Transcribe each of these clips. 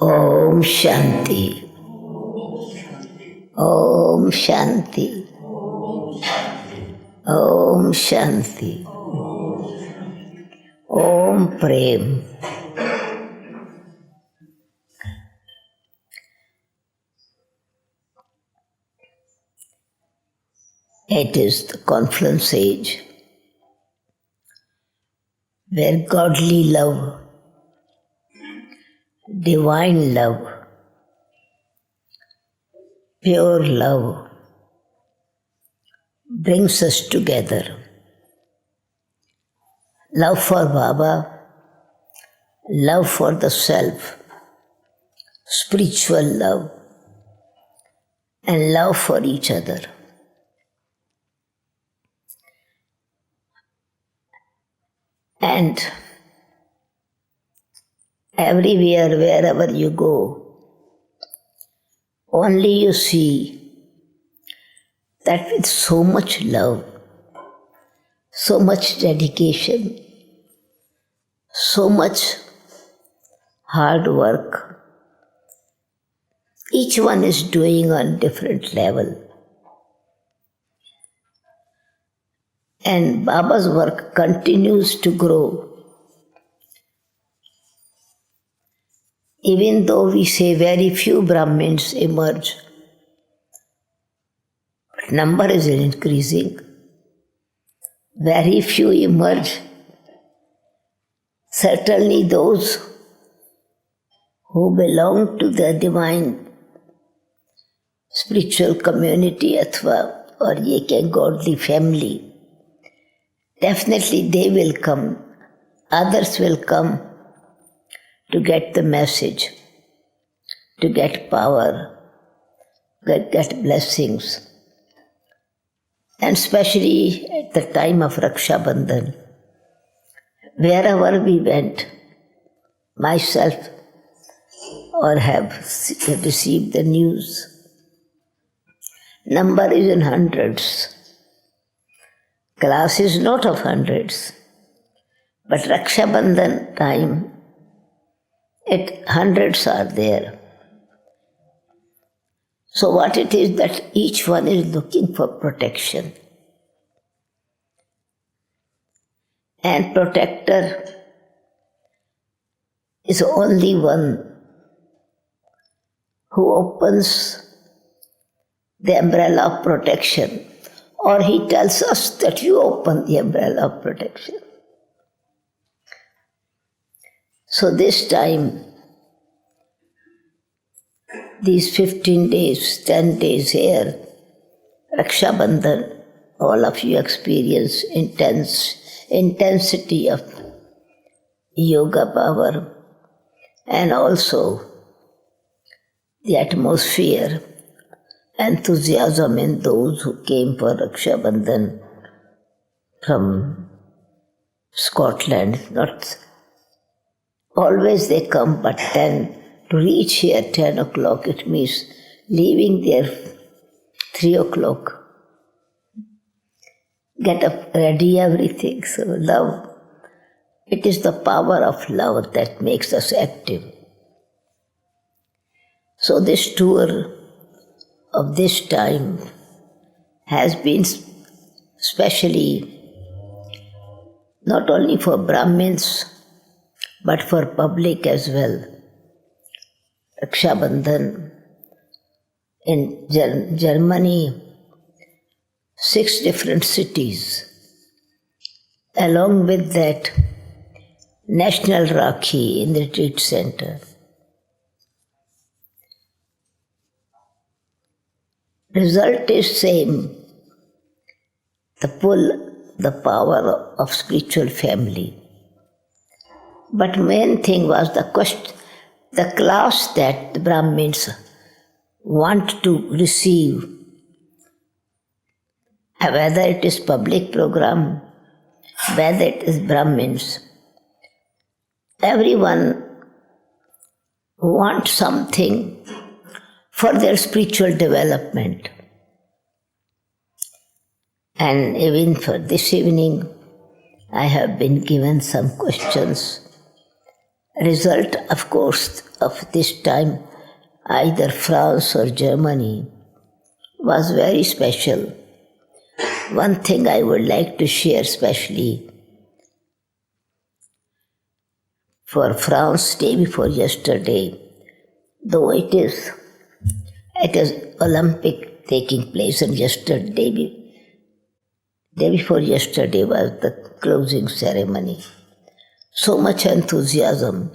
Om Shanti. Om Shanti. Om Shanti. Om Prem. It is the confluence age where godly love, divine love, pure love brings us together. Love for Baba, love for the self, spiritual love, and love for each other. And everywhere, wherever you go, only you see that with so much love, so much dedication, so much hard work, each one is doing on different level. And Baba's work continues to grow. Even though we say very few Brahmins emerge, but number is increasing. Very few emerge. Certainly those who belong to the divine spiritual community athva or ye ke godly family, definitely they will come. Others will come to get the message, to get power, get blessings. And especially at the time of Raksha Bandhan, wherever we went, myself or have received the news, number is in hundreds. Class is not of hundreds, but Raksha Bandhan time, hundreds are there. So what it is that each one is looking for protection. And protector is only one who opens the umbrella of protection, or he tells us that you open the umbrella of protection. So this time, these 15 days, 10 days here, Raksha Bandhan, all of you experience intensity of yoga power and also the atmosphere, enthusiasm in those who came for Raksha Bandhan from Scotland. Not always they come, but then to reach here 10 o'clock, it means leaving there 3 o'clock. Get up, ready everything. So love, it is the power of love that makes us active. So this tour of this time has been specially not only for Brahmins, but for public as well. Raksha Bandhan in Germany, 6 different cities. Along with that, National Rakhi in the retreat center. Result is same. The pull, the power of spiritual family. But main thing was the class that the Brahmins want to receive, whether it is public program, whether it is Brahmins. Everyone wants something for their spiritual development. And even for this evening, I have been given some questions Result, of course, of this time, either France or Germany, was very special. One thing I would like to share especially for France day before yesterday, though it is Olympic taking place and day before yesterday was the closing ceremony. So much enthusiasm.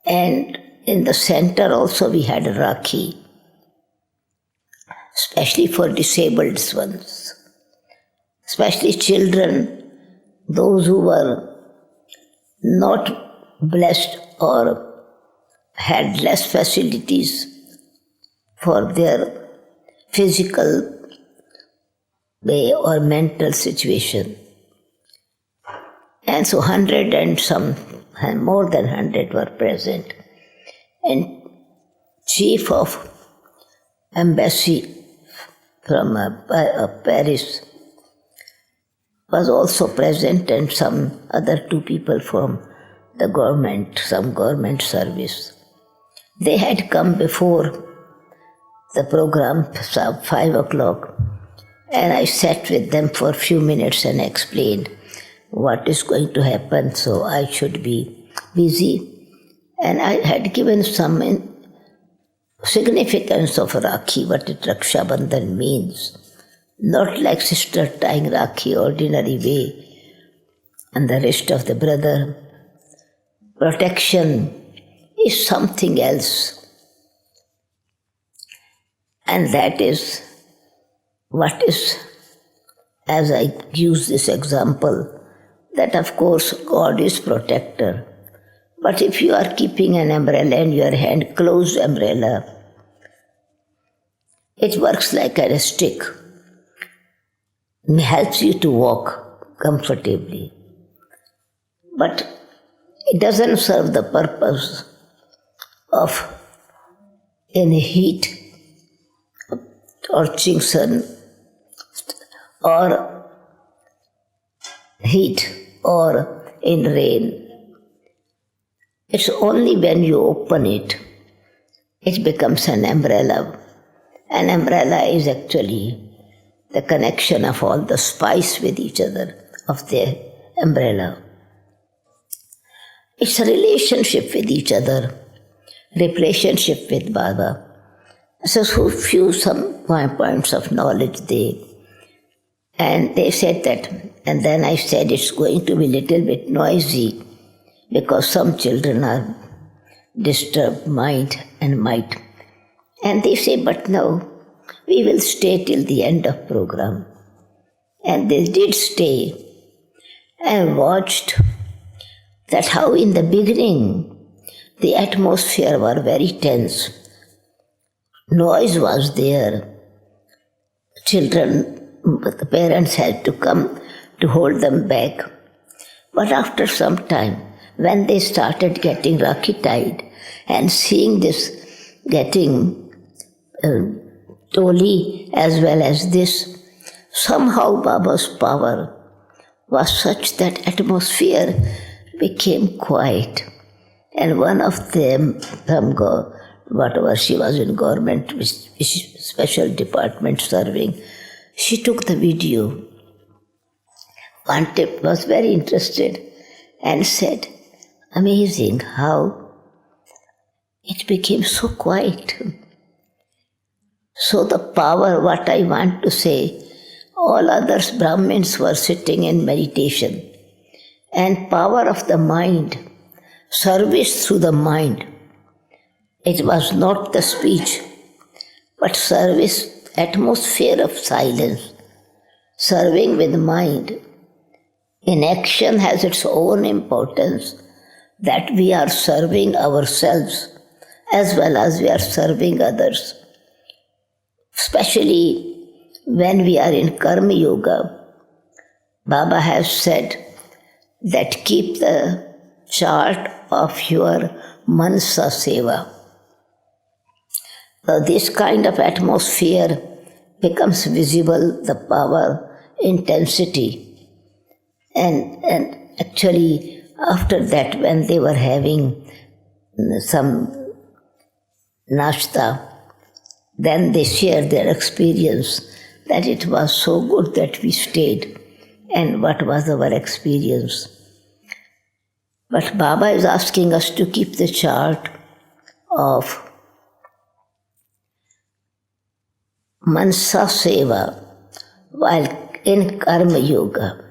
And in the center also we had a Rakhi, especially for disabled ones, especially children, those who were not blessed or had less facilities for their physical way or mental situation. And so 100 and some, more than 100 were present. And chief of embassy from Paris was also present, and some other two people from the government, some government service. They had come before the program, 5 o'clock, and I sat with them for a few minutes and explained what is going to happen, so I should be busy. And I had given some significance of Rakhi, what it Raksha Bandhan means. Not like sister tying Rakhi ordinary way and the rest of the brother. Protection is something else. And that is what is, as I use this example, that of course God is protector. But if you are keeping an umbrella in your hand, closed umbrella, it works like a stick. It helps you to walk comfortably. But it doesn't serve the purpose of any heat, torching sun, or heat, or in rain. It's only when you open it, it becomes an umbrella. An umbrella is actually the connection of all the spice with each other of the umbrella. It's a relationship with each other, relationship with Baba. So some points of knowledge and they said that, and then I said it's going to be a little bit noisy because some children are disturbed mind and might. And they say, but no, we will stay till the end of program. And they did stay and watched that how in the beginning the atmosphere was very tense. Noise was there. Children, the parents had to come to hold them back. But after some time, when they started getting Rakhi tied and seeing this getting Toli as well as this, somehow Baba's power was such that atmosphere became quiet. And one of them, from whatever she was in government, special department serving, she took the video. One tip was very interested and said, amazing how it became so quiet. So the power, what I want to say, all others Brahmins were sitting in meditation. And power of the mind, service through the mind. It was not the speech, but service, atmosphere of silence, serving with mind. In action has its own importance, that we are serving ourselves as well as we are serving others. Especially when we are in Karma Yoga, Baba has said that keep the chart of your Mansa Seva. So this kind of atmosphere becomes visible, the power, intensity. And actually after that, when they were having some nashta, then they shared their experience that it was so good that we stayed and what was our experience. But Baba is asking us to keep the chart of Mansa Seva while in Karma Yoga.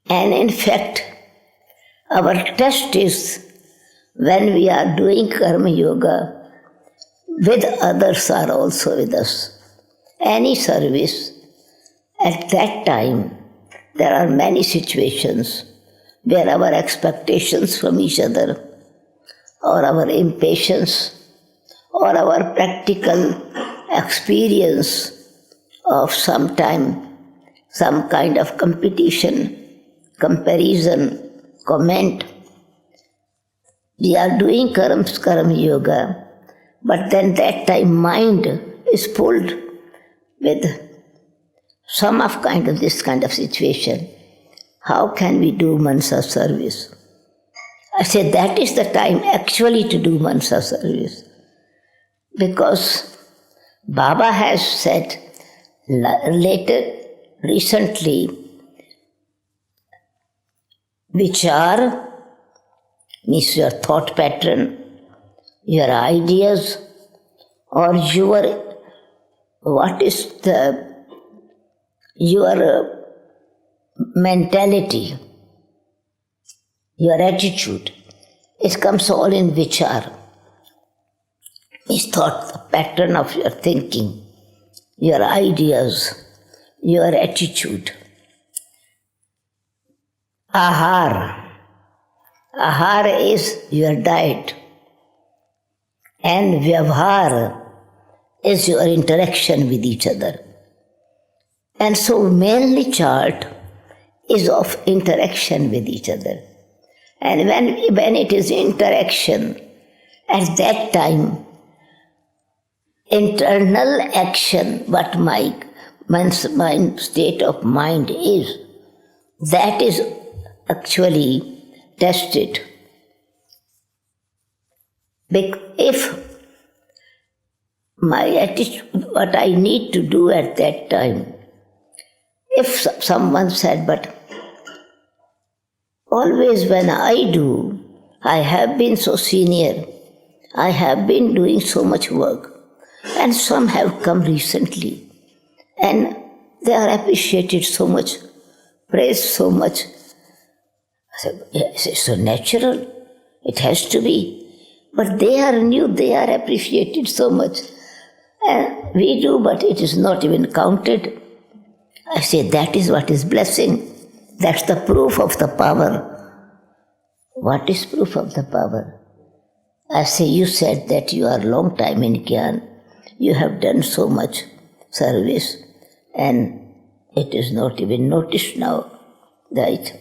And in fact, our test is when we are doing Karma Yoga, with others are also with us. Any service, at that time, there are many situations where our expectations from each other, or our impatience, or our practical experience of some kind of competition, comparison, comment. We are doing Karma Yoga, but then that time mind is pulled with some of this kind of situation. How can we do Mansa service? I said that is the time actually to do Mansa service. Because Baba has said recently, vichar means your thought pattern, your ideas, or your mentality, your attitude. It comes all in vichar. It's thought, the pattern of your thinking, your ideas, your attitude. Ahar. Ahar is your diet. And vyavhar is your interaction with each other. And so mainly chart is of interaction with each other. And when it is interaction, at that time, internal action, what my state of mind is, that is actually tested. If my attitude, what I need to do at that time, if someone said, but always when I do, I have been so senior, I have been doing so much work, and some have come recently, and they are appreciated so much, praised so much. I said, yes, it's so natural, it has to be. But they are new, they are appreciated so much. And we do, but it is not even counted. I say that is what is blessing. That's the proof of the power. What is proof of the power? I say, you said that you are a long time in Gyan. You have done so much service, and it is not even noticed now, right?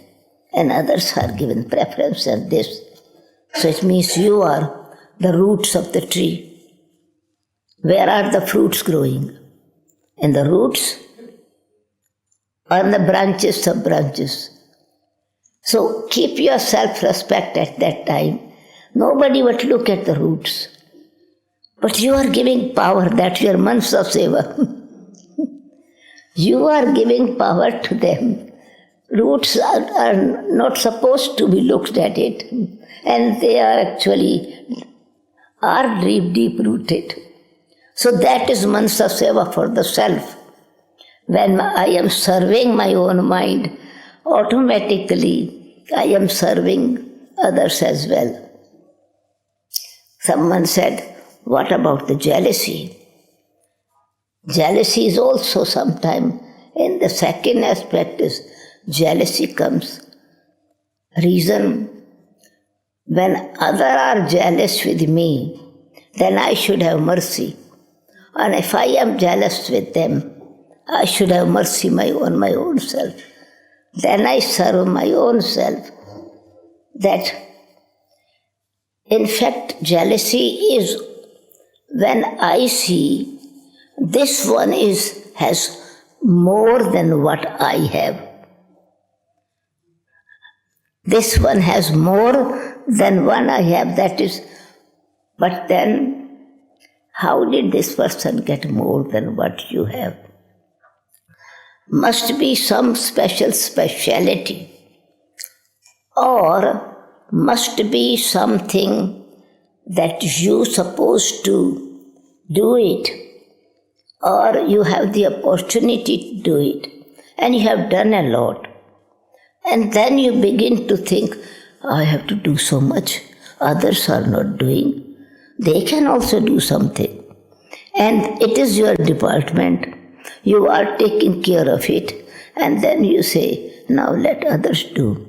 And others are given preference and this. So it means you are the roots of the tree. Where are the fruits growing? In the roots or in the branches of branches? So keep your self-respect at that time. Nobody would look at the roots. But you are giving power, that's your Mansa Seva. You are giving power to them. Roots are not supposed to be looked at it. And they are actually deep rooted. So that is Mansa Seva for the self. When I am serving my own mind, automatically I am serving others as well. Someone said, what about the jealousy? Jealousy is also sometimes, in the second aspect is jealousy comes. Reason, when others are jealous with me, then I should have mercy. And if I am jealous with them, I should have mercy on my own self. Then I serve my own self. That, in fact, jealousy is when I see this one has more than what I have. This one has more than one I have, that is. But then, how did this person get more than what you have? Must be some speciality, or must be something that you supposed to do it, or you have the opportunity to do it, and you have done a lot. And then you begin to think, I have to do so much, others are not doing. They can also do something. And it is your department. You are taking care of it. And then you say, now let others do.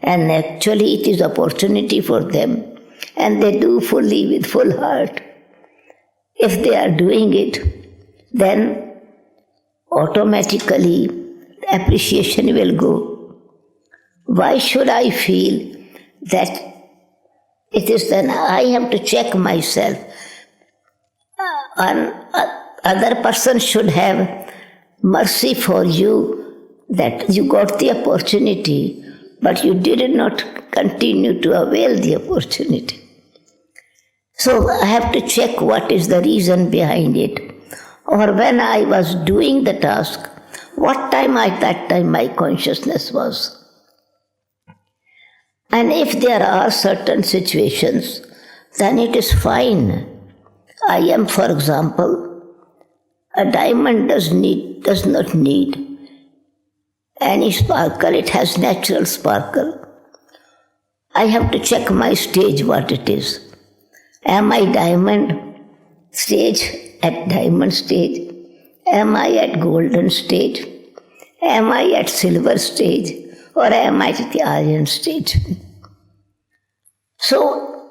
And actually it is opportunity for them. And they do fully with full heart. If they are doing it, then automatically appreciation will go. Why should I feel that it is then I have to check myself? Other person should have mercy for you that you got the opportunity, but you did not continue to avail the opportunity. So I have to check what is the reason behind it. Or when I was doing the task, what time at that time my consciousness was. And if there are certain situations, then it is fine. I am, for example, a diamond does not need any sparkle, it has natural sparkle. I have to check my stage what it is. Am I diamond stage, at diamond stage? Am I at golden stage? Am I at silver stage? Or am I at the iron stage? So,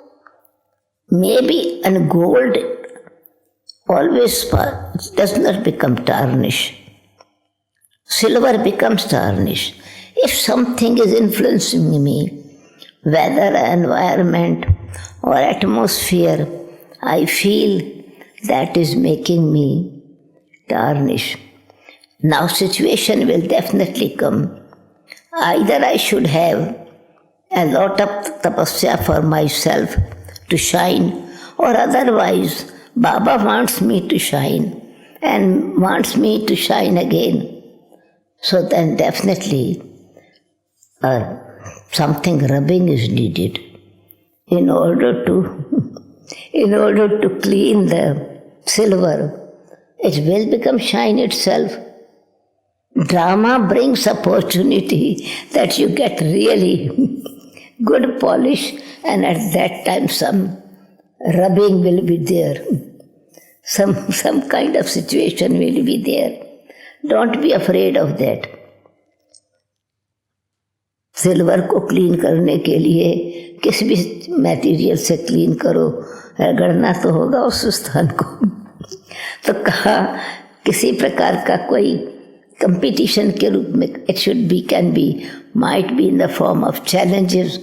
maybe a gold always does not become tarnished. Silver becomes tarnished. If something is influencing me, weather, environment, or atmosphere, I feel that is making me tarnish. Now situation will definitely come. Either I should have a lot of tapasya for myself to shine, or otherwise Baba wants me to shine and wants me to shine again. So then definitely something rubbing is needed in order to clean the silver. It will become shine itself. Drama brings opportunity that you get really good polish, and at that time some rubbing will be there. Some kind of situation will be there. Don't be afraid of that. Silver को clean करने के लिए किसी भी material से clean करो, रगड़ना तो होगा उस स्थान को. तो कहा किसी प्रकार का कोई कंपटीशन के रूप में it should be, can be, might be in the form of challenges,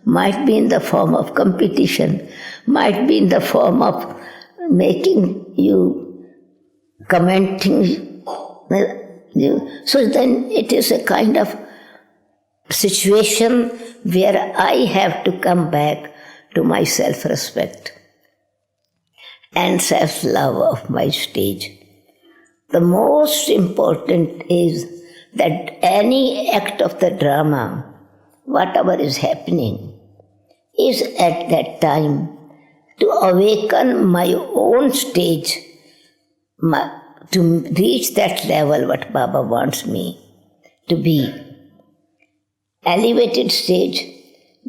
might be in the form of competition, might be in the form of making you commenting. So then it is a kind of situation where I have to come back to my self-respect and self-love of my stage. The most important is that any act of the drama, whatever is happening, is at that time to awaken my own stage, to reach that level what Baba wants me to be. Elevated stage,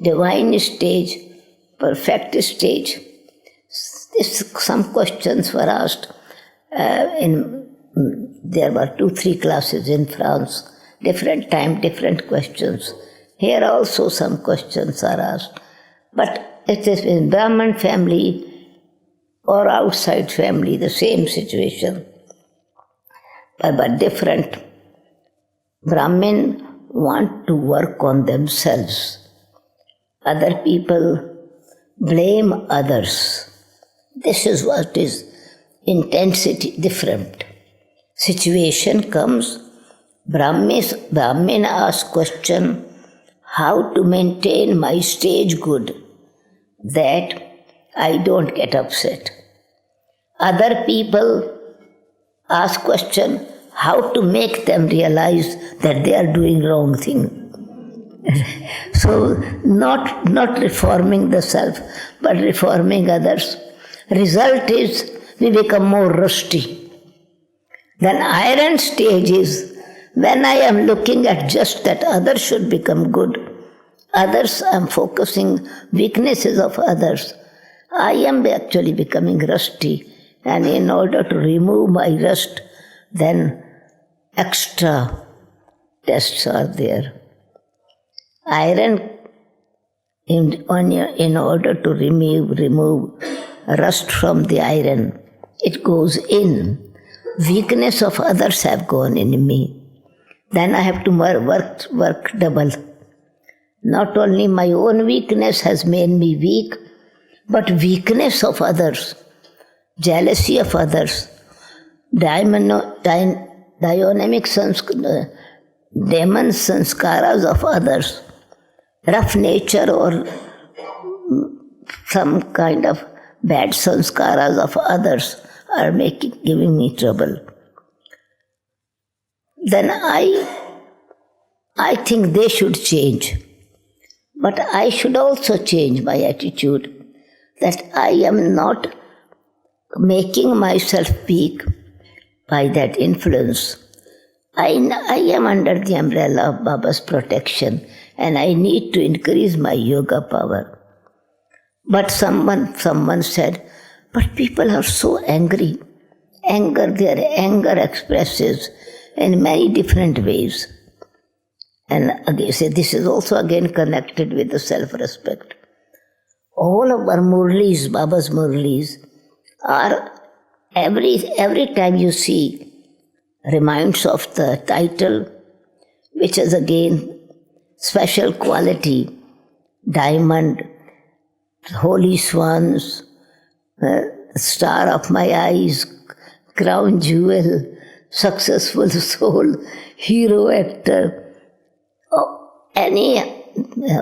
divine stage, perfect stage. Some questions were asked there were 2-3 classes in France, different time, different questions. Here also some questions are asked. But it is in Brahman family or outside family, the same situation, but different. Brahmin want to work on themselves. Other people blame others. This is what is intensity different. Situation comes, Brahmin asks question, how to maintain my stage good, that I don't get upset. Other people ask question, how to make them realize that they are doing wrong thing. So not reforming the self, but reforming others. Result is we become more rusty. Then iron stage is when I am looking at just that others should become good. Others, I am focusing weaknesses of others. I am actually becoming rusty. And in order to remove my rust, then extra tests are there. Iron, in order to remove rust from the iron, it goes in. Weakness of others have gone in me. Then I have to work double. Not only my own weakness has made me weak, but weakness of others, jealousy of others, demon sanskaras of others, rough nature or some kind of bad sanskaras of others are giving me trouble. Then I think they should change. But I should also change my attitude that I am not making myself weak by that influence. I am under the umbrella of Baba's protection and I need to increase my yoga power. But someone said, but people are so angry. Their anger expresses in many different ways. And again, this is also again connected with the self-respect. All of our Murlis, Baba's Murlis, are every time you see, reminds of the title, which is again special quality, diamond, holy swans, star of my eyes, crown jewel, successful soul, hero actor, any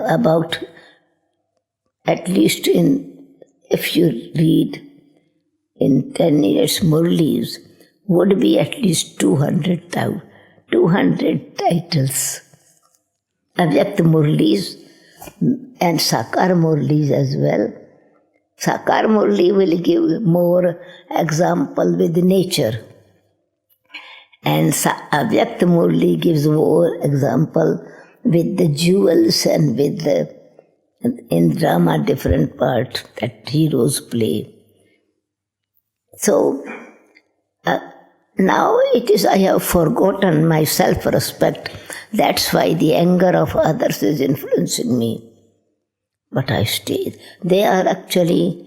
about, at least if you read in 10 years Murlis, would be at least 200 titles. Avyakt Murlis and Sakar Murlis as well. Sakar Murli will give more example with nature. And Avyakt Murli gives more example with the jewels and with in drama different parts that heroes play. So now it is I have forgotten my self-respect. That's why the anger of others is influencing me. But I stay. They are actually,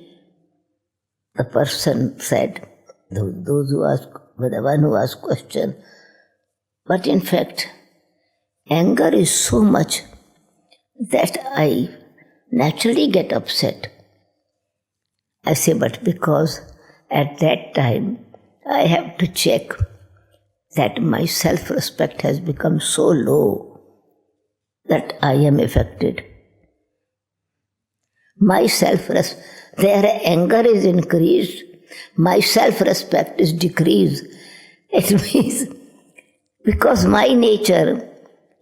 the person said, those who ask, the one who asked question. But in fact, anger is so much that I naturally get upset. I say, but because at that time I have to check that my self-respect has become so low that I am affected. My their anger is increased, my self-respect is decreased. It means, because my nature,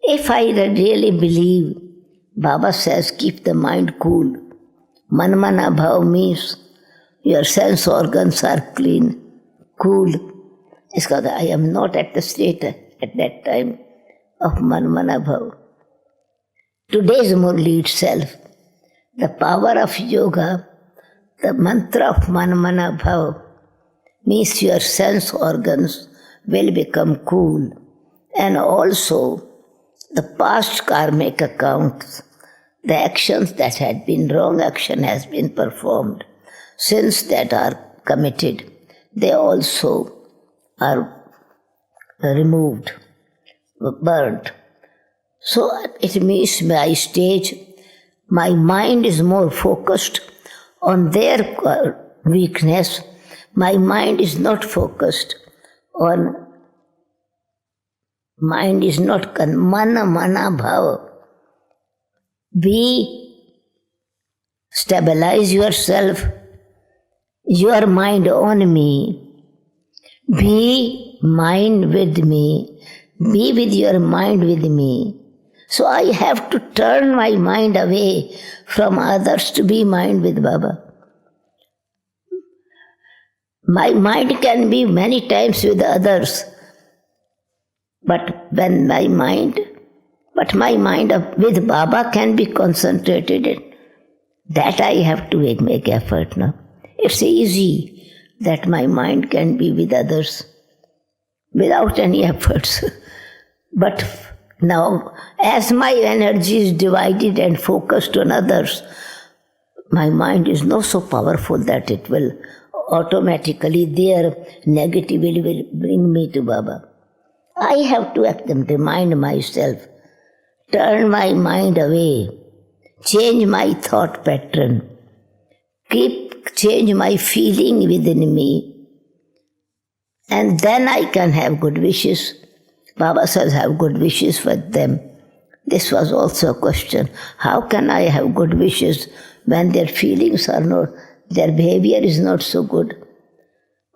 if I really believe, Baba says, keep the mind cool. Manmana bhav means your sense organs are clean, cool. It's because I am not at the state at that time of Manmana bhav. Today's Murli itself, the power of yoga, the mantra of Manmana bhav means your sense organs will become cool. And also the past karmic accounts, the actions that had been wrong action has been performed, sins that are committed, they also are removed, burnt. So it means my stage, my mind is more focused on their weakness. My mind is not focused on, mind is not mana bhava. Stabilize yourself, your mind on me. Be mind with me. Be with your mind with me. So I have to turn my mind away from others to be mind with Baba. My mind can be many times with others, but my mind with Baba can be concentrated in. That I have to make effort now. It's easy that my mind can be with others without any efforts. But now, as my energy is divided and focused on others, my mind is not so powerful that it will automatically their negativity will bring me to Baba. I have to remind myself, turn my mind away, change my thought pattern, change my feeling within me, and then I can have good wishes. Baba says, have good wishes for them. This was also a question. How can I have good wishes when their feelings are not, their behavior is not so good?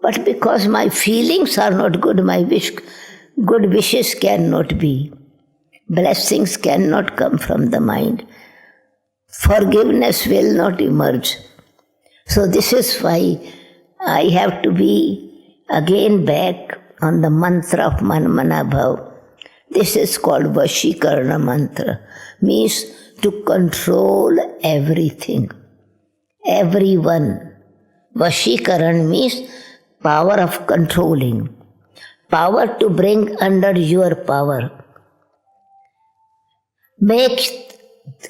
But because my feelings are not good, good wishes cannot be. Blessings cannot come from the mind. Forgiveness will not emerge. So this is why I have to be again back on the mantra of Manmana Bhav. This is called Vashikarana mantra. Means to control everything, everyone. Vashikaran means power of controlling, power to bring under your power. Make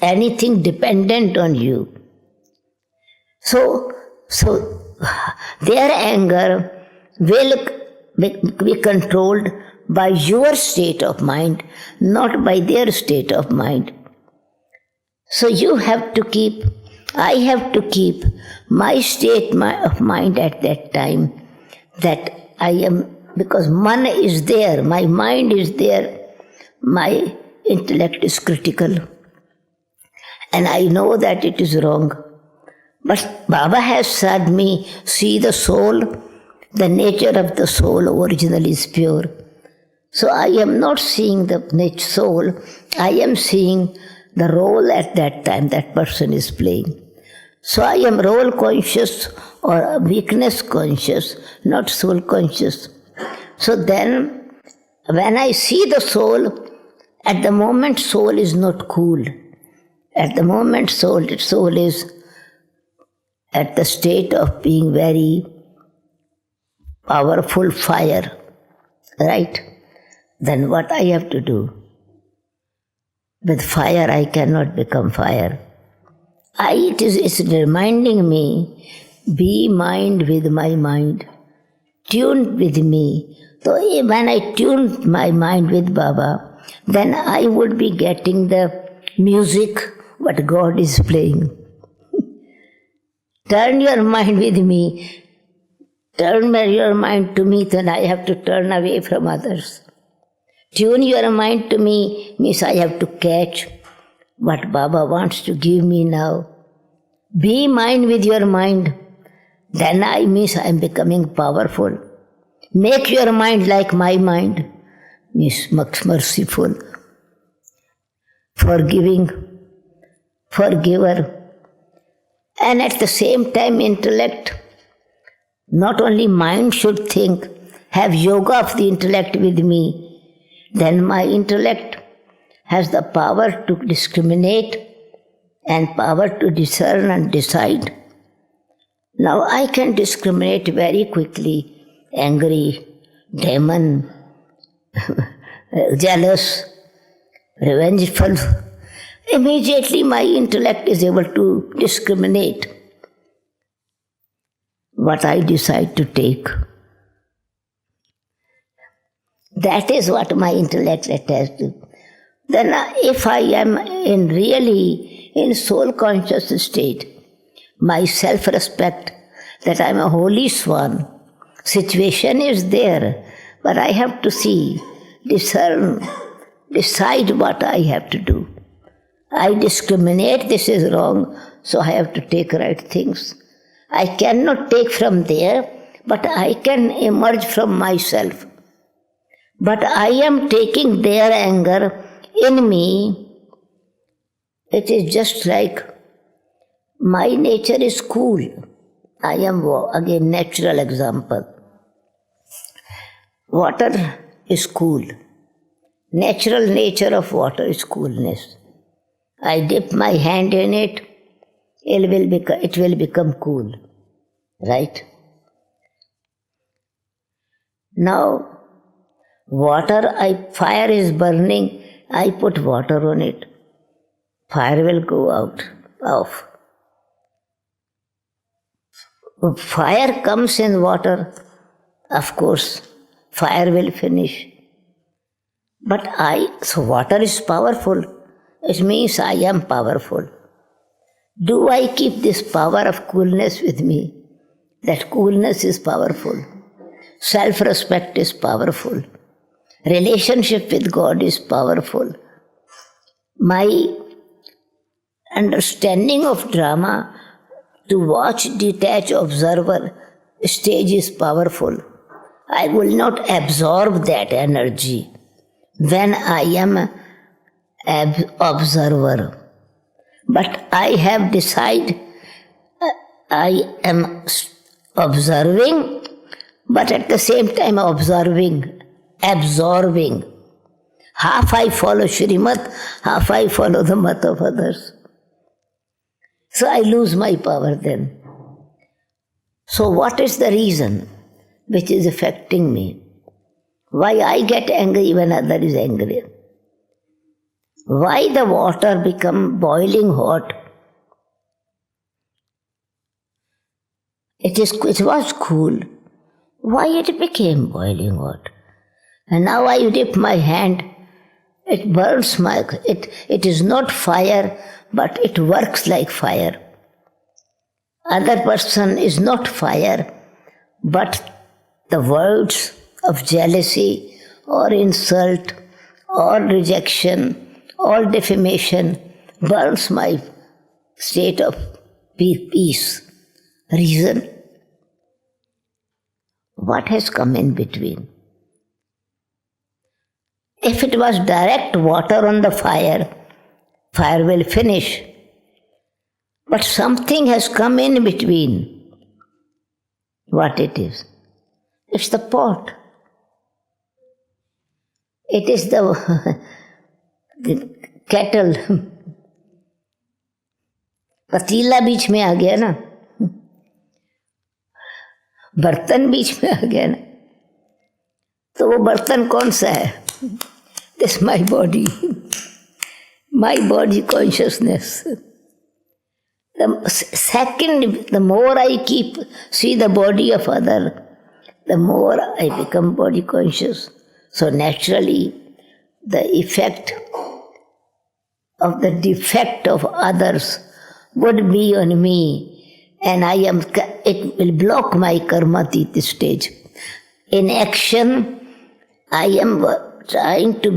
anything dependent on you. So their anger will be controlled by your state of mind, not by their state of mind. So I have to keep my state of mind at that time, that I am, because man is there, my mind is there, my intellect is critical, and I know that it is wrong. But Baba has said me, see the soul, the nature of the soul originally is pure. So I am not seeing the soul, I am seeing the role at that time that person is playing. So I am role conscious or weakness conscious, not soul conscious. So then, when I see the soul, at the moment soul is not cool. At the moment soul is at the state of being very powerful fire, right? Then what I have to do? With fire I cannot become fire. It's reminding me, be mind with my mind, tune with me. So when I tune my mind with Baba, then I would be getting the music what God is playing. Turn your mind with me, turn your mind to me, then I have to turn away from others. Tune your mind to me means I have to catch what Baba wants to give me now. Be mind with your mind. Then I am becoming powerful. Make your mind like my mind. Means merciful, forgiving, forgiver. And at the same time intellect. Not only mind should think, have yoga of the intellect with me. Then my intellect has the power to discriminate and power to discern and decide. Now I can discriminate very quickly, angry, demon, jealous, revengeful. Immediately my intellect is able to discriminate what I decide to take. That is what my intellect attached to. Then if I am really in soul conscious state, my self-respect, that I am a holy swan, situation is there, but I have to see, discern, decide what I have to do. I discriminate, this is wrong, so I have to take right things. I cannot take from there, but I can emerge from myself. But I am taking their anger in me. It is just like my nature is cool. I am, again, natural example. Water is cool. Natural nature of water is coolness. I dip my hand in it, it will become cool. Right? Now, fire is burning, I put water on it. Fire will go off. If fire comes in water, of course, fire will finish. So water is powerful. It means I am powerful. Do I keep this power of coolness with me? That coolness is powerful. Self-respect is powerful. Relationship with God is powerful. My understanding of drama, to watch, detach, observer stage is powerful. I will not absorb that energy when I am an observer. But I have decided I am observing, but at the same time absorbing. Half I follow Shrimat, half I follow the mat of others. So I lose my power then. So what is the reason which is affecting me? Why I get angry when other is angry? Why the water become boiling hot? It was cool. Why it became boiling hot? And now I dip my hand, it burns it is not fire, but it works like fire. Other person is not fire, but the words of jealousy or insult or rejection or defamation burns my state of peace. Reason? What has come in between? If it was direct water on the fire, fire will finish. But something has come in between. What it is? It's the pot. It is the kettle. पतीला बीच में आ गया ना, बर्तन बीच में आ गया ना, तो वो बर्तन कौन सा है? This my body consciousness. The more I see the body of other, the more I become body conscious. So naturally, the effect of the defect of others would be on me, and it will block my karma at this stage. In action, I am trying to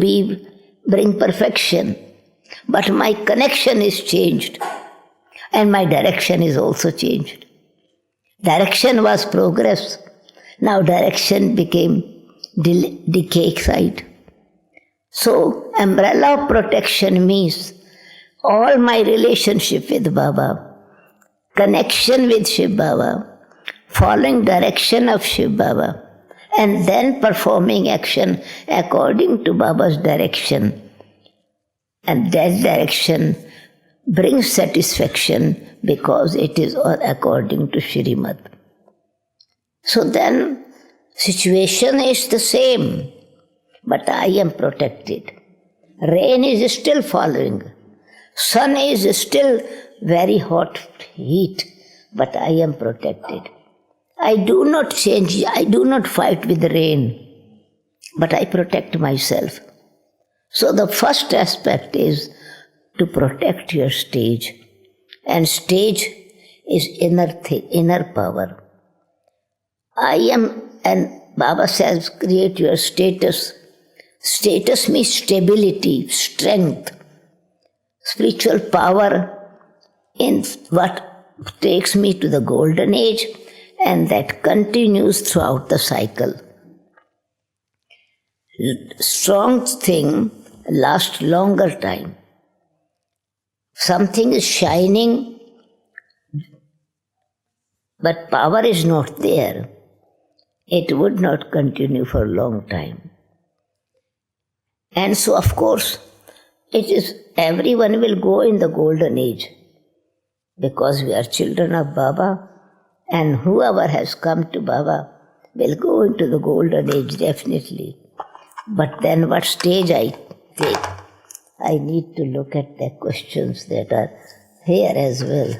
bring perfection, but my connection is changed, and my direction is also changed. Direction was progress. Now direction became decay side. So umbrella of protection means all my relationship with Baba, connection with Shiv Baba, following direction of Shiv Baba, and then performing action according to Baba's direction. And that direction brings satisfaction because it is all according to Shrimat. So then, situation is the same, but I am protected. Rain is still falling. Sun is still very hot heat, but I am protected. I do not change, I do not fight with the rain, but I protect myself. So the first aspect is to protect your stage. And stage is inner power. And Baba says, create your status. Status means stability, strength. spiritual power in what takes me to the golden age, and that continues throughout the cycle. Strong thing lasts longer time. Something is shining, but power is not there. It would not continue for a long time. And so, of course, it is everyone will go in the golden age because we are children of Baba, and whoever has come to Baba will go into the golden age definitely. But then what stage I take, I need to look at the questions that are here as well.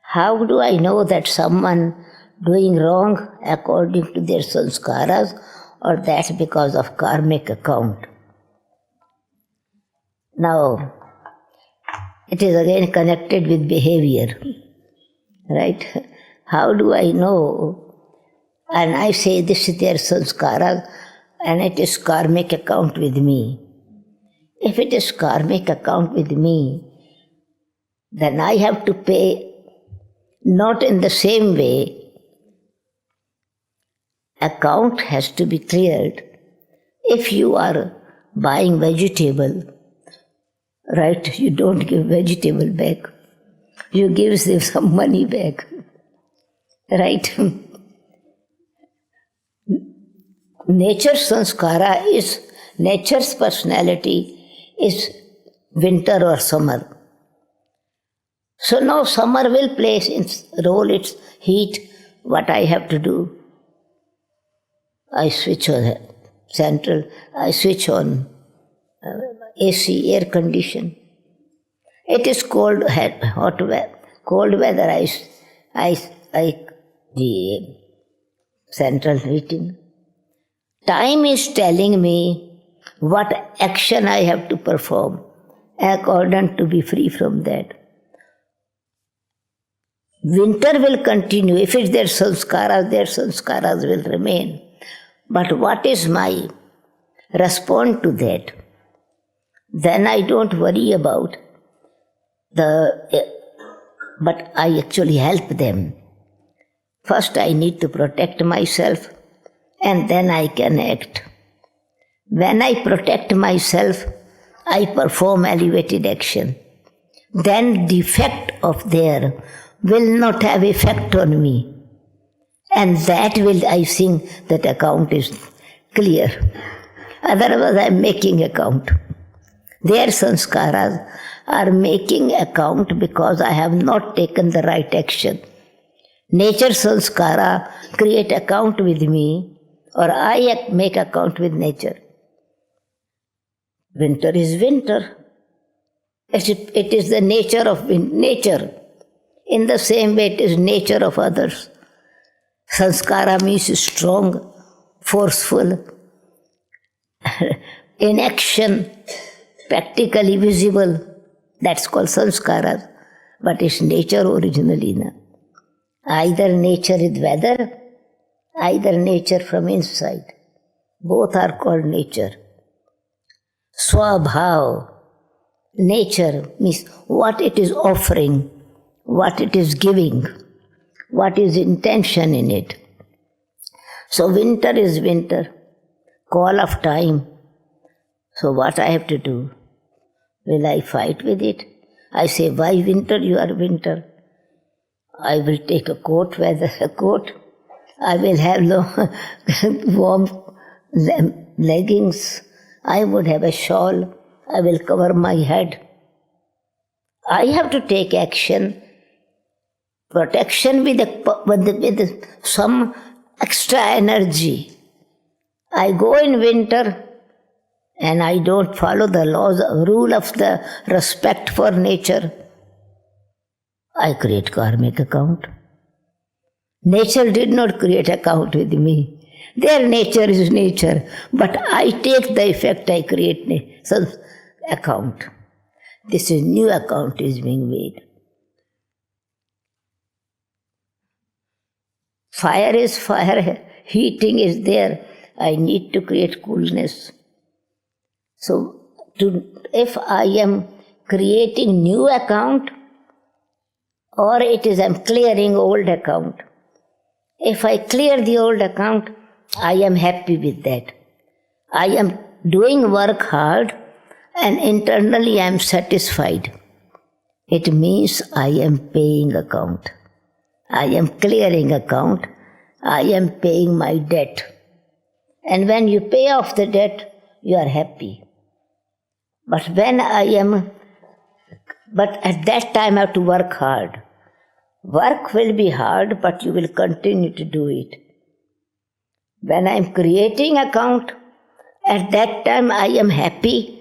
How do I know that someone doing wrong according to their sanskaras, or that's because of karmic account? Now, it is again connected with behavior, right? How do I know? And I say this is their sanskaras and it is karmic account with me. If it is karmic account with me, then I have to pay not in the same way. Account has to be cleared. If you are buying vegetable, right, you don't give vegetable back. You give them some money back. Right? Nature's sanskara is, nature's personality is winter or summer. So now summer will play its role, its heat. What I have to do? I switch on central, I switch on AC, air condition. It is cold, hot weather, cold weather, the central heating. Time is telling me what action I have to perform according to be free from that. Winter will continue. If it's their sanskaras will remain. But what is my response to that? Then I don't worry about but I actually help them. First I need to protect myself and then I can act. When I protect myself, I perform elevated action. Then the effect of there will not have effect on me. And that will, I think, that account is clear. Otherwise, I am making account. Their sanskaras are making account because I have not taken the right action. Nature sanskara create account with me, or I make account with nature. Winter is winter. It is the nature of nature. In the same way, it is nature of others. Sanskara means strong, forceful, in action, practically visible. That's called sanskara, but it's nature originally. Na? Either nature is weather, either nature from inside. Both are called nature. Swabhav, nature means what it is offering, what it is giving, what is intention in it. So winter is winter, call of time. So what I have to do? Will I fight with it? I say, why winter? You are winter. I will take a coat, a coat. I will have warm leggings. I would have a shawl. I will cover my head. I have to take action. Protection with some extra energy. I go in winter and I don't follow the laws, rule of the respect for nature. I create karmic account. Nature did not create account with me. Their nature is nature, but I take the effect, I create some account. This is new account is being made. Fire is fire, heating is there. I need to create coolness. So, if I am creating new account, or it is I'm clearing old account. If I clear the old account, I am happy with that. I am doing work hard and internally I am satisfied. It means I am paying account. I am clearing account. I am paying my debt. And when you pay off the debt, you are happy. But at that time I have to work hard. Work will be hard, but you will continue to do it. When I am creating account, at that time I am happy,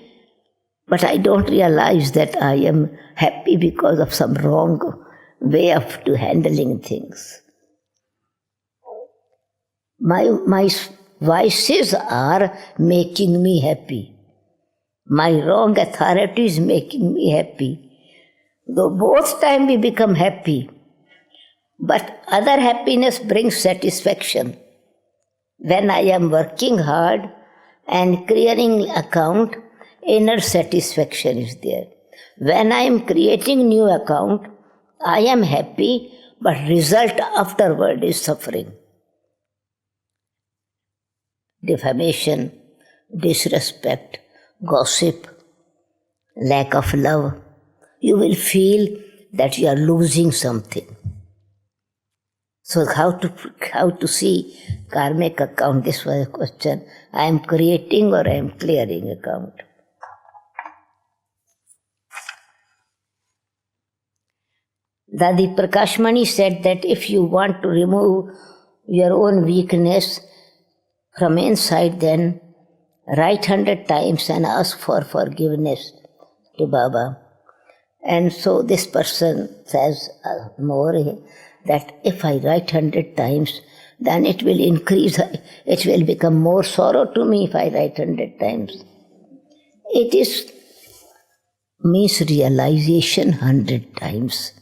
but I don't realize that I am happy because of some wrong way of handling things. My vices are making me happy. My wrong authority is making me happy. Though both times we become happy, but other happiness brings satisfaction. When I am working hard and clearing account, inner satisfaction is there. When I am creating new account, I am happy, but result afterward is suffering. Defamation, disrespect, gossip, lack of love. You will feel that you are losing something. So how to see karmic account? This was a question. I am creating or I am clearing account. Dadi Prakashmani said that if you want to remove your own weakness from inside, then write 100 times and ask for forgiveness to Baba. And so this person says more that if I write 100 times, then it will increase, it will become more sorrow to me if I write 100 times. It is means realization 100 times.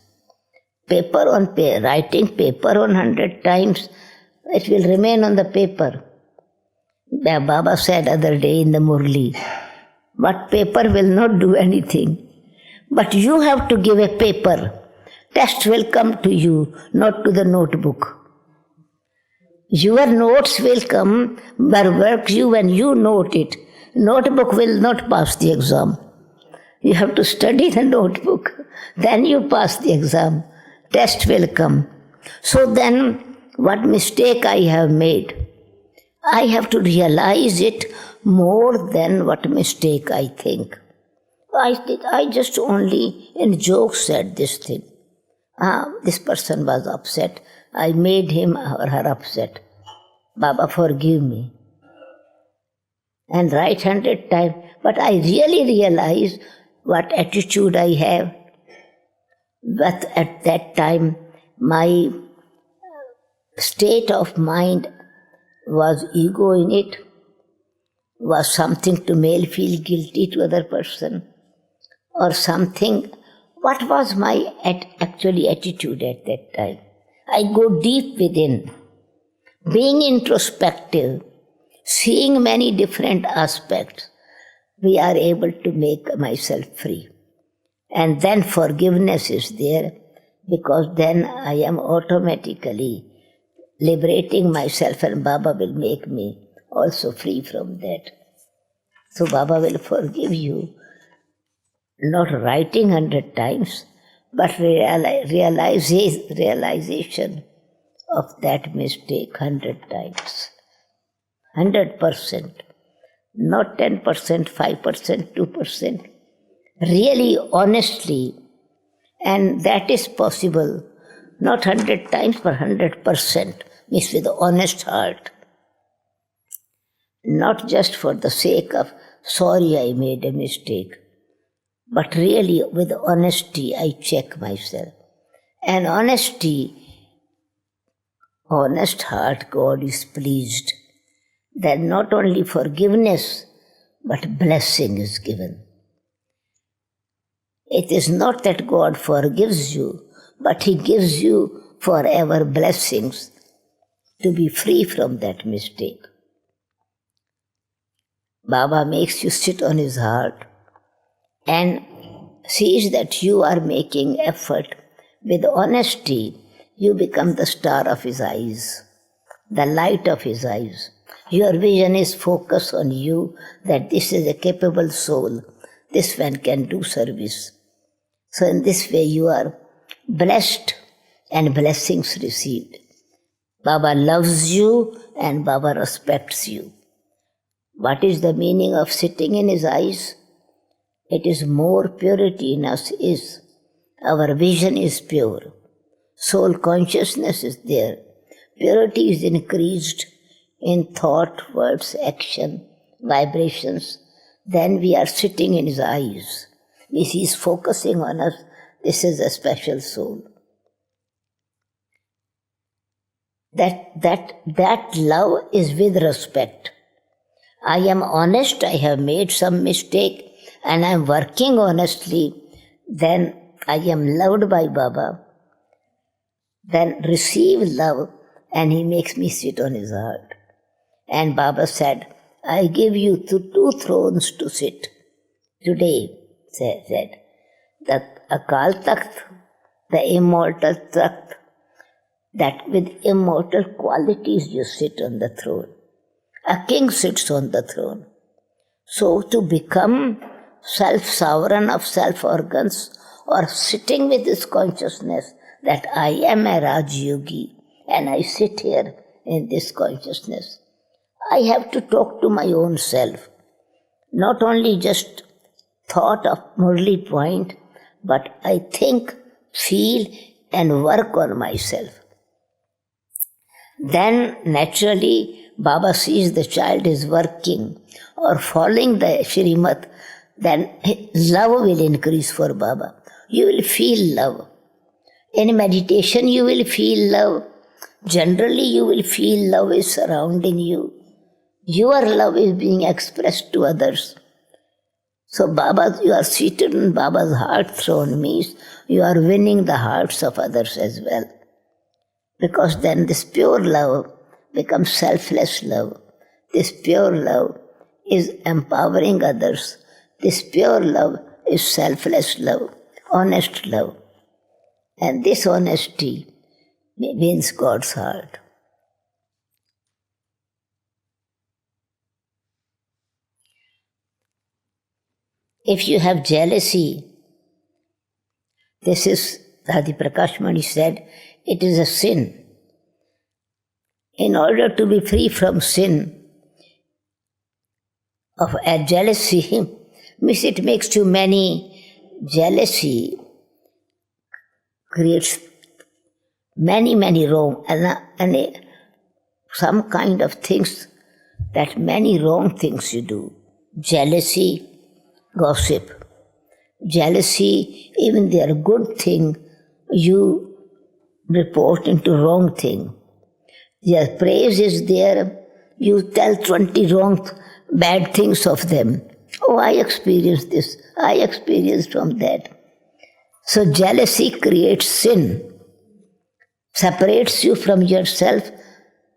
Writing paper on 100 times, it will remain on the paper. Baba said other day in the Murli, but paper will not do anything. But you have to give a paper. Test will come to you, not to the notebook. Your notes will come, but work you when you note it. Notebook will not pass the exam. You have to study the notebook, then you pass the exam. Test will come. So then, what mistake I have made? I have to realize it more than what mistake I think. I just only in joke said this thing. This person was upset. I made him or her upset. Baba, forgive me. And write 100 times. But I really realize what attitude I have. But at that time, my state of mind was ego in it, was something to make feel guilty to other person, or something. What was my actually attitude at that time? I go deep within, being introspective, seeing many different aspects, we are able to make myself free. And then forgiveness is there, because then I am automatically liberating myself and Baba will make me also free from that. So Baba will forgive you, not writing 100 times, but realization of that mistake 100 times. 100%, not 10%, 5%, 2%. Really, honestly, and that is possible, not 100 times, but 100%, means with honest heart. Not just for the sake of, sorry I made a mistake, but really with honesty I check myself. And honesty, honest heart, God is pleased. Then not only forgiveness, but blessing is given. It is not that God forgives you, but He gives you forever blessings. to be free from that mistake. Baba makes you sit on his heart and sees that you are making effort with honesty. You become the star of his eyes, the light of his eyes. Your vision is focused on you, that this is a capable soul. This one can do service. So in this way you are blessed and blessings received. Baba loves you and Baba respects you. What is the meaning of sitting in his eyes? It is more purity in us is. Our vision is pure. Soul consciousness is there. Purity is increased in thought, words, action, vibrations. Then we are sitting in his eyes. He is focusing on us. This is a special soul. That love is with respect. I am honest, I have made some mistake and I am working honestly, then I am loved by Baba. Then receive love and he makes me sit on his heart. And Baba said, I give you two thrones to sit. Today, said, the Akal Takht, the immortal Takht, that with immortal qualities you sit on the throne. A king sits on the throne. So to become self-sovereign of self-organs or sitting with this consciousness that I am a Raj Yogi and I sit here in this consciousness, I have to talk to my own self. Not only just thought of Murli point, but I think, feel and work on myself. Then naturally Baba sees the child is working or following the Shrimat, then love will increase for Baba. You will feel love. In meditation you will feel love. Generally you will feel love is surrounding you. Your love is being expressed to others. So Baba, you are seated on Baba's heart throne means you are winning the hearts of others as well. Because then this pure love becomes selfless love. This pure love is empowering others. This pure love is selfless love, honest love. And this honesty wins God's heart. If you have jealousy, this is, Adi Prakash Mani said, it is a sin. In order to be free from sin of a jealousy, means it makes too many jealousy, creates many wrong, and some kind of things, that many wrong things you do. Jealousy, gossip. Jealousy, even they are good thing, you report into wrong thing. Their praise is there, you tell 20 wrong, bad things of them. Oh, I experienced this, I experienced from that. So jealousy creates sin, separates you from yourself.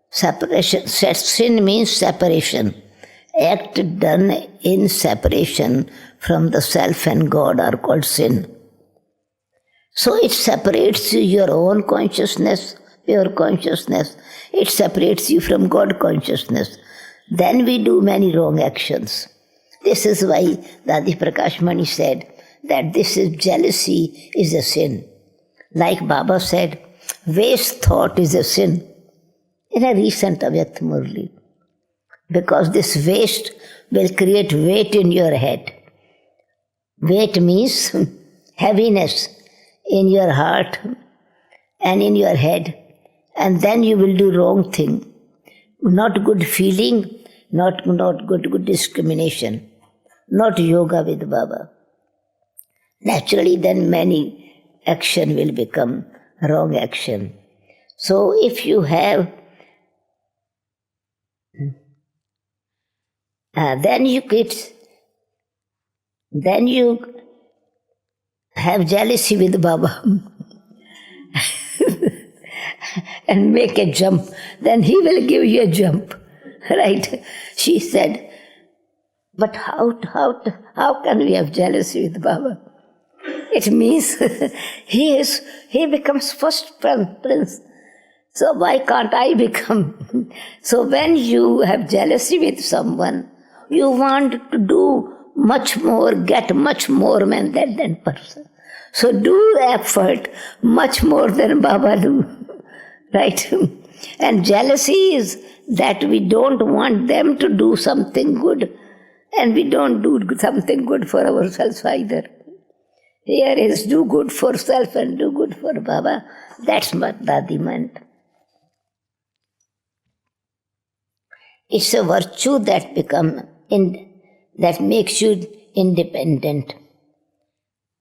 Separation, sin means separation. Act done in separation from the self and God are called sin. So it separates you, your own consciousness, pure consciousness. It separates you from God consciousness. Then we do many wrong actions. This is why Dadi Prakash Mani said that this is jealousy is a sin. Like Baba said, waste thought is a sin. In a recent Avyakt Murli. Because this waste will create weight in your head. Weight means heaviness in your heart and in your head. And then you will do wrong thing. Not good feeling, not good discrimination. Not yoga with Baba. Naturally then many action will become wrong action. So if you have then you have jealousy with Baba. and make a jump, then he will give you a jump. Right? She said, but how can we have jealousy with Baba? It means he becomes first prince. So why can't I become? So when you have jealousy with someone, you want to do much more, get much more than that person. So do the effort much more than Baba do. Right? And jealousy is that we don't want them to do something good, and we don't do something good for ourselves either. Here is do good for self and do good for Baba. That's what Dadi meant. It's a virtue that that makes you independent.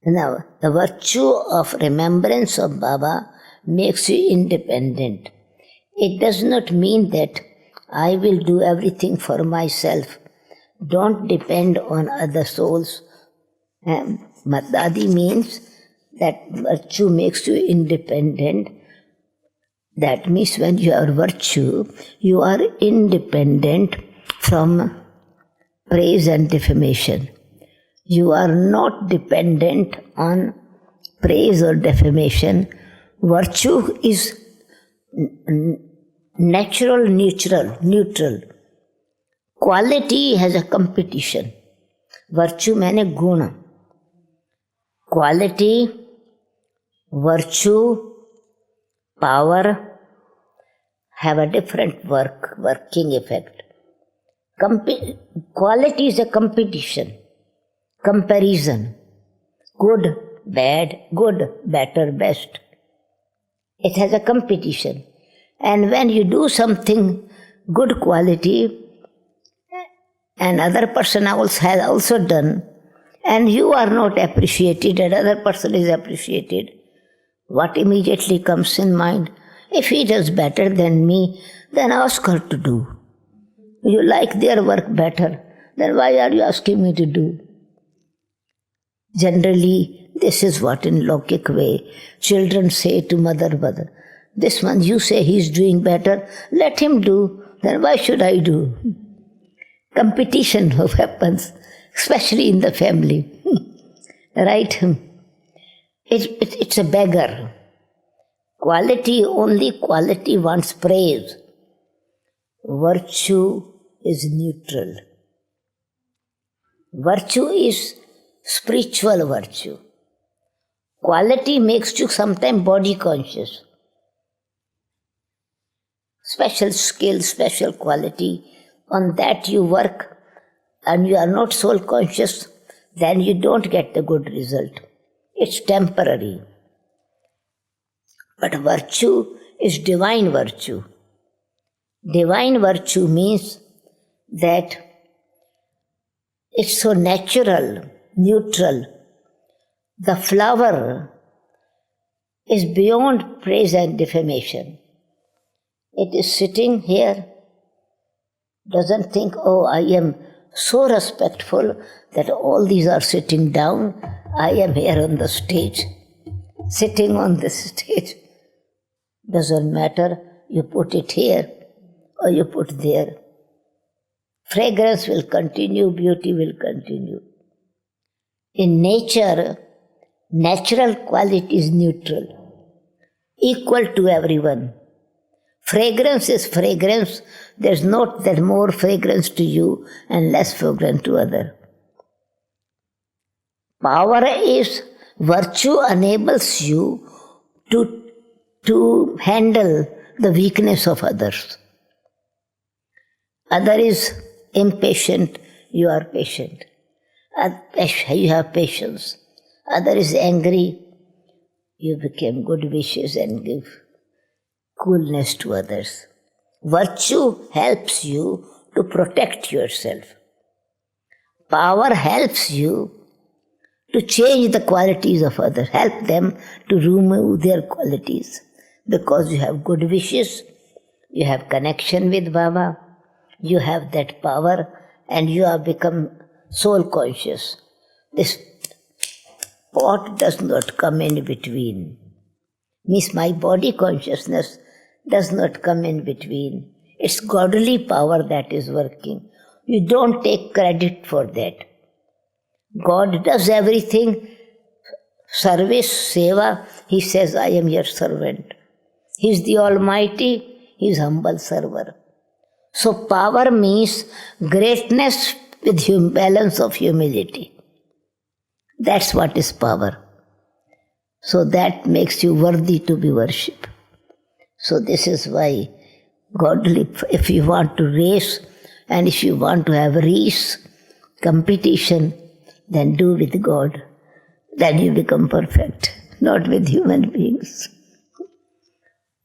Now, the virtue of remembrance of Baba makes you independent. It does not mean that I will do everything for myself. Don't depend on other souls. Dadi means that virtue makes you independent. That means when you have virtue, you are independent from praise and defamation. You are not dependent on praise or defamation. Virtue is natural, neutral. Quality has a competition. Virtue means guna. Quality, virtue, power have a different working effect. Quality is a competition, comparison. Good, bad, good, better, best. It has a competition. And when you do something good quality, and other person else has also done, and you are not appreciated, and other person is appreciated, what immediately comes in mind? If he does better than me, then ask her to do. You like their work better, then why are you asking me to do? Generally, this is what in Lokik way children say to mother, this one you say he's doing better, let him do, then why should I do? Competition happens, especially in the family. Right? It's a beggar. Only quality wants praise. Virtue is neutral. Virtue is spiritual virtue. Quality makes you sometimes body conscious. Special skill, special quality, on that you work and you are not soul conscious, then you don't get the good result. It's temporary. But virtue is divine virtue. Divine virtue means that it's so natural, neutral. The flower is beyond praise and defamation. It is sitting here, doesn't think, oh, I am so respectful that all these are sitting down. I am here on the stage, sitting on this stage. Doesn't matter, you put it here or you put there. Fragrance will continue, beauty will continue. In nature, natural quality is neutral, equal to everyone. Fragrance is fragrance. There's not that more fragrance to you and less fragrance to other. Power is virtue enables you to handle the weakness of others. Other is impatient, you are patient. You have patience. Other is angry, you become good wishes and give coolness to others. Virtue helps you to protect yourself. Power helps you to change the qualities of others, help them to remove their qualities. Because you have good wishes, you have connection with Baba, you have that power, and you have become soul conscious. This pot does not come in between. Means my body consciousness does not come in between. It's godly power that is working. You don't take credit for that. God does everything. Service, seva, He says, I am your servant. He is the Almighty, He is humble server. So power means greatness with balance of humility. That's what is power. So that makes you worthy to be worshipped. So this is why godly, if you want to race and if you want to have race, competition, then do with God. Then you become perfect, not with human beings.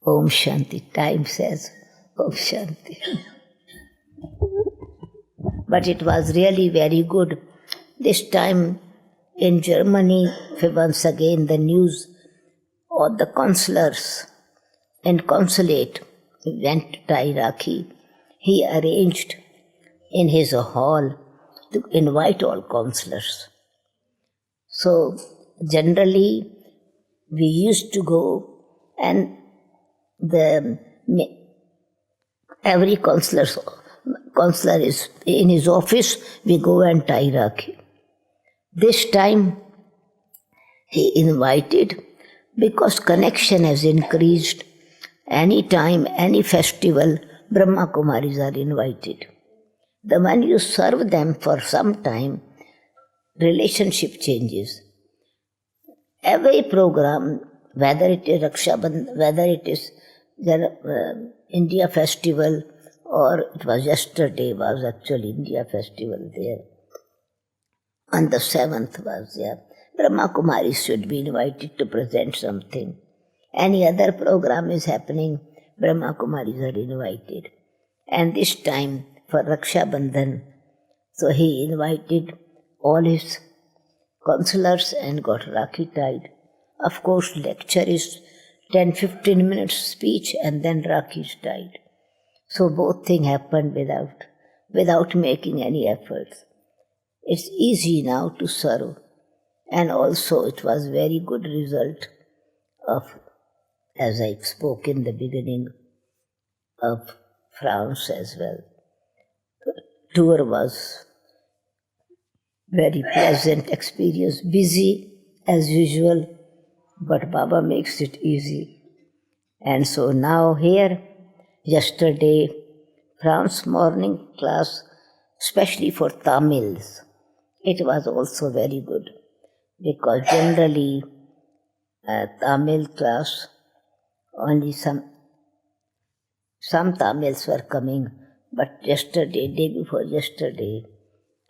Om Shanti. Time says Om Shanti. But it was really very good. This time in Germany, once again the news of the consulars and consulate went to tie Rakhi. He arranged in his hall to invite all consulars. So generally we used to go and every consular is in his office, we go and tie Rakhi. This time he invited, because connection has increased. Any time, any festival, Brahma Kumaris are invited. When you serve them for some time, relationship changes. Every program, whether it is Raksha Bandhan, whether it is the India festival, or it was yesterday was actually India festival there. On the 7th was there. Brahma Kumaris should be invited to present something. Any other program is happening, Brahma Kumaris are invited. And this time for Raksha Bandhan, so he invited all his consulars and got Rakhi tied. Of course, lecture is 10-15 minutes speech and then Rakhi is tied. So both things happened without making any efforts. It's easy now to serve. And also it was very good result of, as I spoke in the beginning, of France as well. Tour was very pleasant experience, busy as usual, but Baba makes it easy. And so now here, yesterday, France morning class, especially for Tamils, it was also very good, because generally Tamil class, only some Tamils were coming, but yesterday, day before yesterday,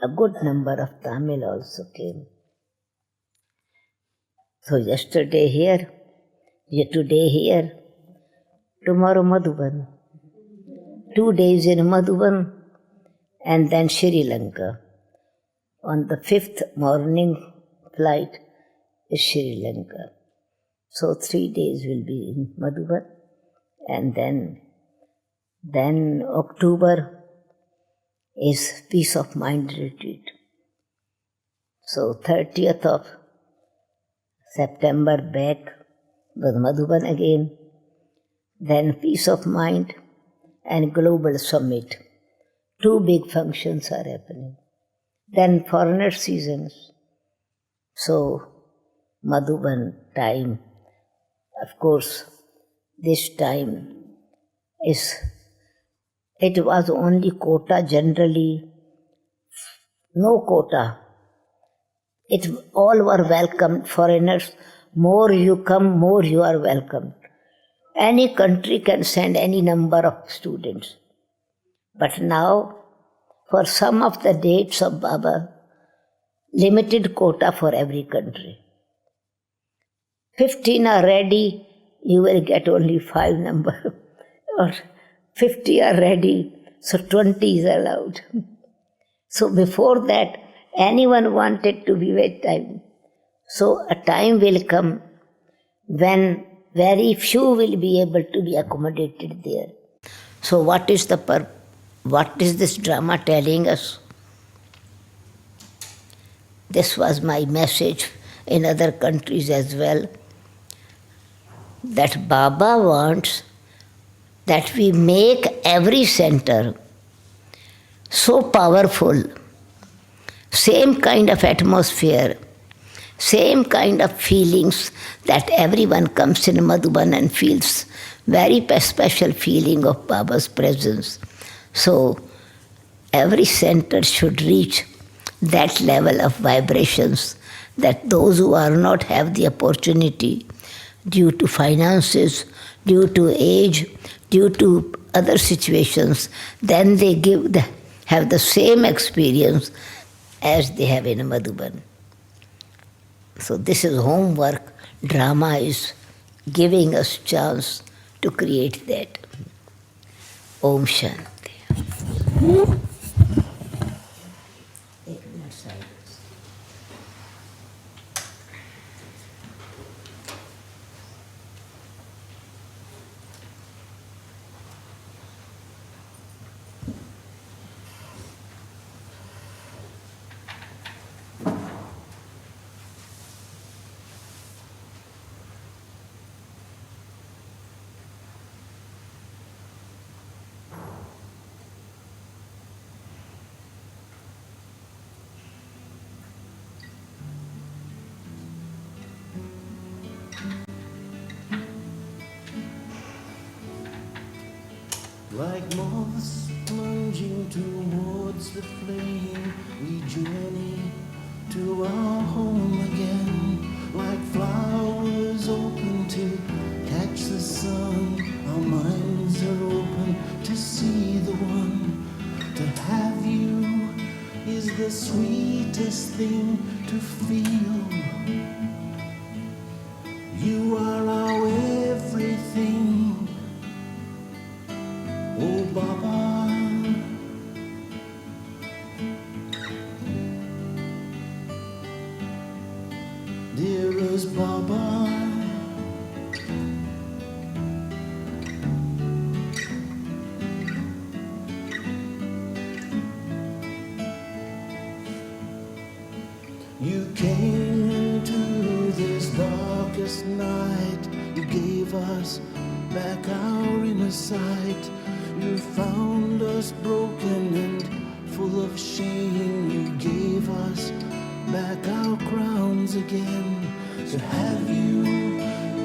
a good number of Tamil also came. So yesterday here, today here, tomorrow Madhuban. 2 days in Madhuban and then Sri Lanka. On the 5th morning flight is Sri Lanka. So 3 days will be in Madhuban, and then October is Peace of Mind retreat. So 30th of September back with Madhuban again, then Peace of Mind and Global Summit. 2 big functions are happening. Then foreigner seasons. So Madhuban time, of course, this time it was only quota generally, no quota. All were welcomed, foreigners. More you come, more you are welcomed. Any country can send any number of students. But now, for some of the dates of Baba, limited quota for every country. 15 are ready, you will get only 5 number. Or 50 are ready, so 20 is allowed. So before that, anyone wanted to be with time. So a time will come when very few will be able to be accommodated there. So what is this drama telling us? This was my message in other countries as well, that Baba wants that we make every center so powerful, same kind of atmosphere, same kind of feelings, that everyone comes in Madhuban and feels very special feeling of Baba's presence. So every center should reach that level of vibrations, that those who are not have the opportunity due to finances, due to age, due to other situations, then they have the same experience as they have in Madhuban. So this is homework. Drama is giving us chance to create that. Om Shanti. एक minute silence. Like moths plunging towards the flame, we journey to our home again. Like flowers open to catch the sun, our minds are open to see the one. To have you is the sweetest thing to feel. You are our everything. Oh Baba, dearest Baba, you came into this darkest night. You gave us back our inner sight. You found us broken and full of shame. You gave us back our crowns again. To have you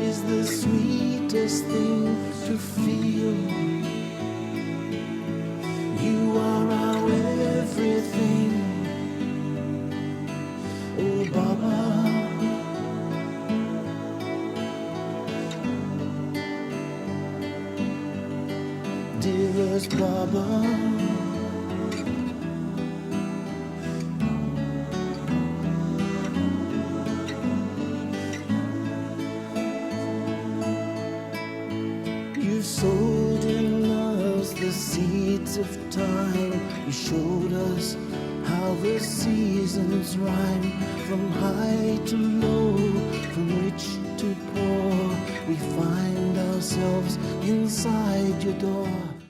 is the sweetest thing to feel. You are our everything. Oh Baba, dearest Baba, you sowed in us the seeds of time. You showed us how the seasons rhyme. From high to low, from rich to poor, we find ourselves inside your door.